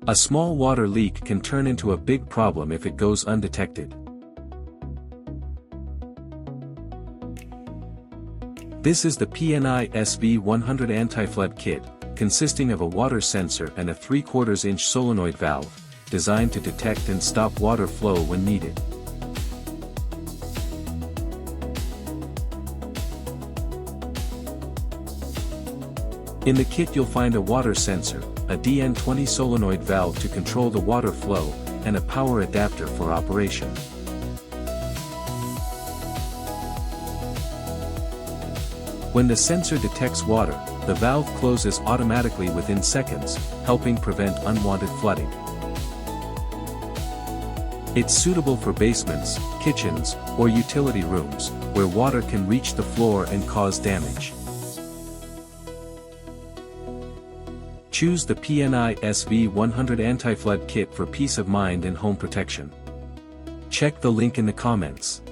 A small water leak can turn into a big problem if it goes undetected. This is the PNI SV100 Anti-Flood Kit, consisting of a water sensor and a 3/4 inch solenoid valve, designed to detect and stop water flow when needed. In the kit you'll find a water sensor, a DN20 solenoid valve to control the water flow, and a power adapter for operation. When the sensor detects water, the valve closes automatically within seconds, helping prevent unwanted flooding. It's suitable for basements, kitchens, or utility rooms, where water can reach the floor and cause damage. Choose the PNI SV100 Anti-Flood Kit for peace of mind and home protection. Check the link in the comments.